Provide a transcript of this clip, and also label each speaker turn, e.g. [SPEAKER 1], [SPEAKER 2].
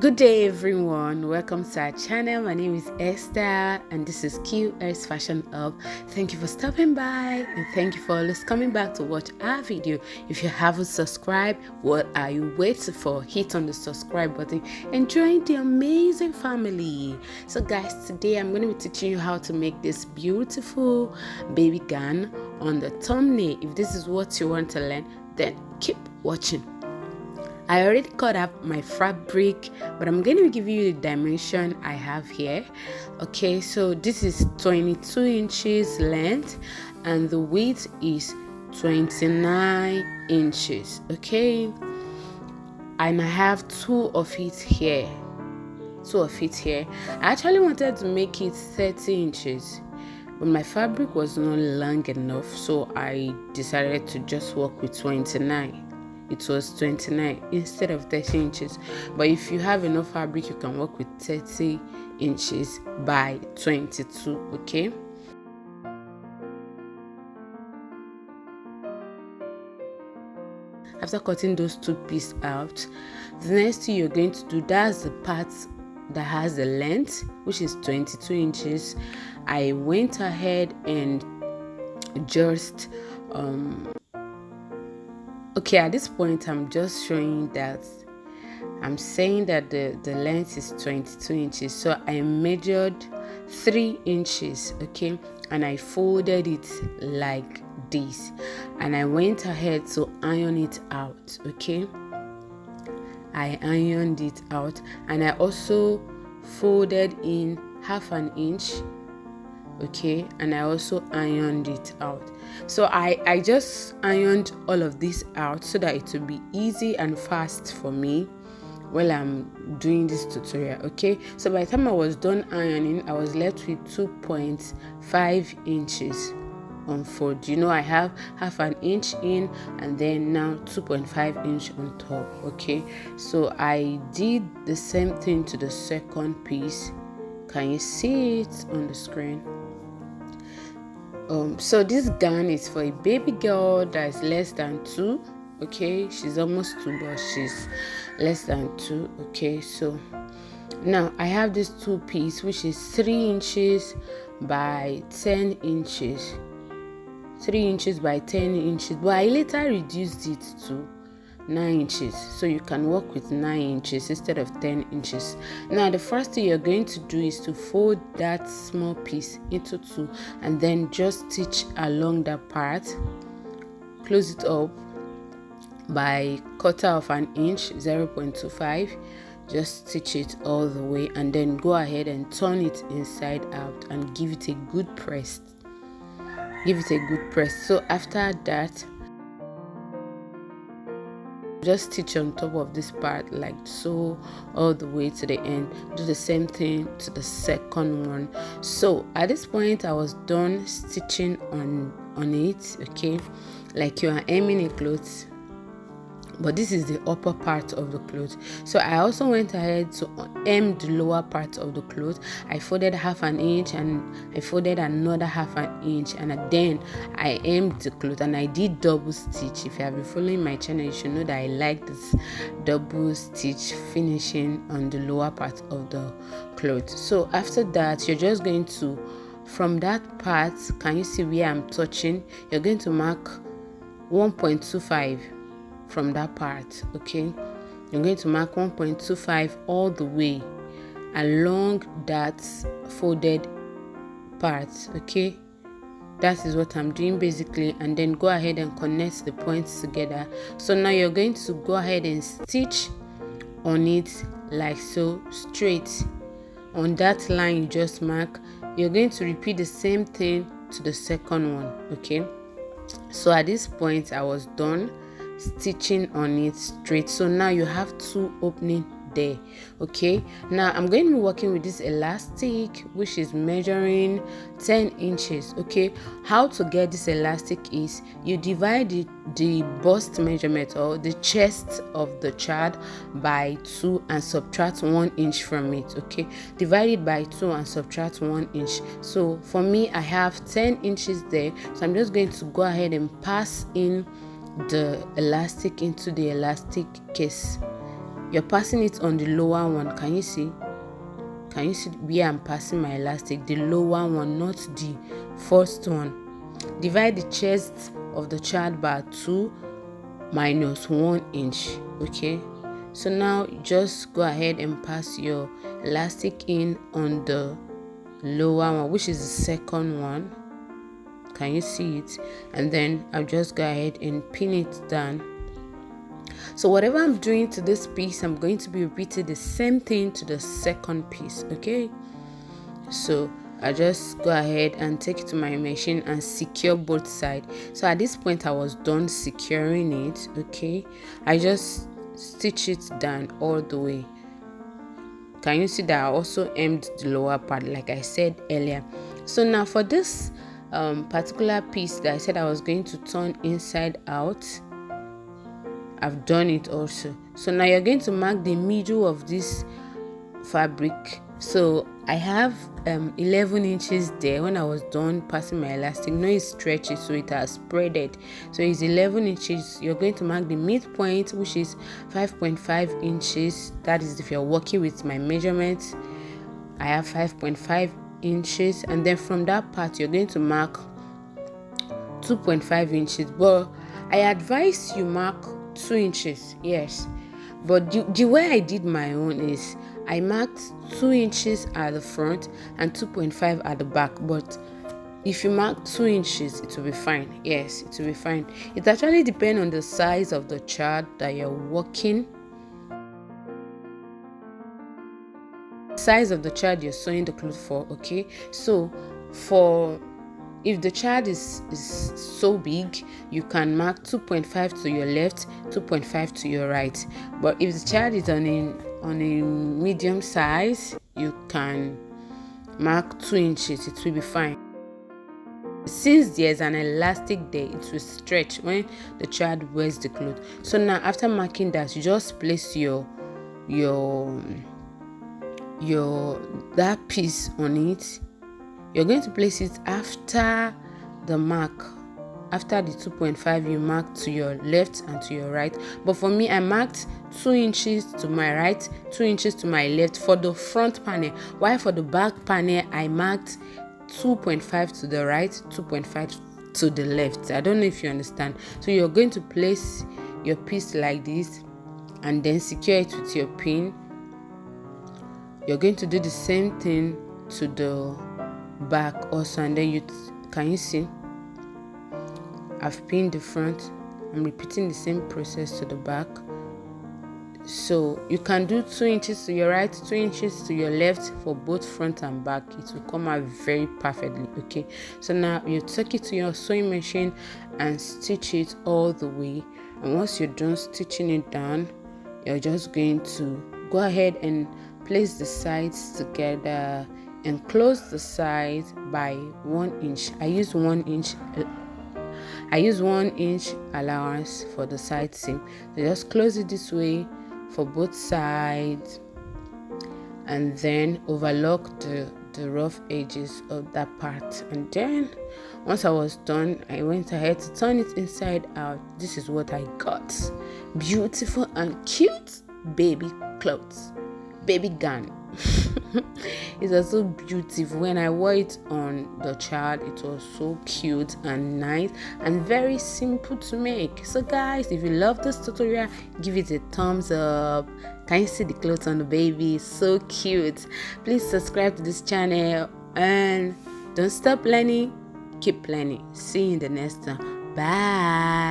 [SPEAKER 1] Good day everyone, welcome to our channel. My name is Esther and this is Q-Est Fashion Hub. Thank you for stopping by and thank you for always coming back to watch our video. If you haven't subscribed, what are you waiting for? Hit on the subscribe button and join the amazing family. So guys, today I'm going to be teaching you how to make this beautiful baby gown on the thumbnail. If this is what you want to learn, then keep watching. I already cut up my fabric, but I'm going to give you the dimension I have here. Okay, so this is 22 inches length and the width is 29 inches. Okay, and I have two of it here. I actually wanted to make it 30 inches, but my fabric was not long enough, so I decided to just work with 29. It was 29 instead of 30 inches, but if you have enough fabric you can work with 30 inches by 22. Okay, after cutting those two pieces out, the next thing you're going to do, that's the part that has the length, which is 22 inches. I went ahead and just okay, at this point I'm just showing that I'm saying that the length is 22 inches, so I measured 3 inches, okay, and I folded it like this and I went ahead to iron it out. Okay, I ironed it out and I also folded in half an inch, okay, and I also ironed it out. So I just ironed all of this out so that it will be easy and fast for me while I'm doing this tutorial. Okay, so by the time I was done ironing, I was left with 2.5 inches unfold. You know, I have half an inch in and then now 2.5 inch on top. Okay, so I did the same thing to the second piece. Can you see it on the screen? So this gown is for a baby girl that is less than 2. Okay, she's almost 2 but she's less than 2. Okay, so now I have this two piece which is 3 inches by 10 inches, 3 inches by 10 inches, but I later reduced it to 9 inches, so you can work with 9 inches instead of 10 inches. Now the first thing you're going to do is to fold that small piece into two and then just stitch along that part, close it up by 1/4 of an inch, 0.25, just stitch it all the way and then go ahead and turn it inside out and give it a good press. So after that, just stitch on top of this part like so all the way to the end. Do the same thing to the second one. So at this point I was done stitching on it. Okay, like you are hemming a cloth, but this is the upper part of the cloth. So I also went ahead to hem the lower part of the cloth. I folded half an inch and I folded another half an inch and then I hemmed the cloth and I did double stitch. If you have been following my channel, you should know that I like this double stitch finishing on the lower part of the cloth. So after that, you're just going to, from that part, can you see where I'm touching? You're going to mark 1.25 from that part. Okay, you're going to mark 1.25 all the way along that folded part. Okay, that is what I'm doing basically, and then go ahead and connect the points together. So now you're going to go ahead and stitch on it like so, straight on that line you just mark. You're going to repeat the same thing to the second one. Okay, so at this point I was done stitching on it straight. So now you have two opening there. Okay, now I'm going to be working with this elastic which is measuring 10 inches. Okay, how to get this elastic is you divide the bust measurement or the chest of the child by 2 and subtract 1 inch from it. Okay, divide it by 2 and subtract 1 inch. So for me I have 10 inches there, so I'm just going to go ahead and pass in the elastic into the elastic case you're passing it on the lower one. Can you see where I'm passing my elastic? The lower one, not the first one. Divide the chest of the child by 2 minus 1 inch. Okay, so now just go ahead and pass your elastic in on the lower one, which is the second one. Can you see it? And then I'll just go ahead and pin it down. So whatever I'm doing to this piece, I'm going to be repeating the same thing to the second piece. Okay, so I just go ahead and take it to my machine and secure both sides. So at this point I was done securing it. Okay, I just stitch it down all the way. Can you see that I also hemmed the lower part like I said earlier? So now for this particular piece that I said I was going to turn inside out, I've done it also. So now you're going to mark the middle of this fabric. So I have 11 inches there when I was done passing my elastic. No, it's stretchy, so it has spreaded. So it's 11 inches. You're going to mark the midpoint, which is 5.5 inches. That is if you're working with my measurements. I have 5.5 inches, and then from that part you're going to mark 2.5 inches. But I advise you mark 2 inches, yes, but the way I did my own is I marked 2 inches at the front and 2.5 at the back. But if you mark 2 inches, it will be fine. Yes, it will be fine. It actually depends on the size of the child that you're working, size of the child you're sewing the cloth for. Okay, so if the child is so big, you can mark 2.5 to your left, 2.5 to your right. But if the child is on a medium size, you can mark 2 inches. It will be fine. Since there's an elastic there, it will stretch when the child wears the clothes. So now after marking that, you just place your that piece on it. You're going to place it after the mark. After the 2.5, you mark to your left and to your right. But for me, I marked 2 inches to my right, 2 inches to my left for the front panel. While for the back panel, I marked 2.5 to the right, 2.5 to the left. I don't know if you understand. So you're going to place your piece like this and then secure it with your pin. You're going to do the same thing to the back also, and then can you see I've pinned the front. I'm repeating the same process to the back. So you can do 2 inches to your right, 2 inches to your left for both front and back. It will come out very perfectly. Okay, so now you take it to your sewing machine and stitch it all the way. And once you're done stitching it down, you're just going to go ahead and place the sides together and close the sides by 1 inch. I use 1 inch allowance for the side seam. So just close it this way for both sides, and then overlock the rough edges of that part. And then once I was done, I went ahead to turn it inside out. This is what I got. Beautiful and cute baby clothes, baby gown. It was so beautiful. When I wore it on the child, it was so cute and nice and very simple to make. So guys, if you love this tutorial, give it a thumbs up. Can you see the clothes on the baby? So cute. Please subscribe to this channel and don't stop learning, keep learning. See you in the next one. Bye.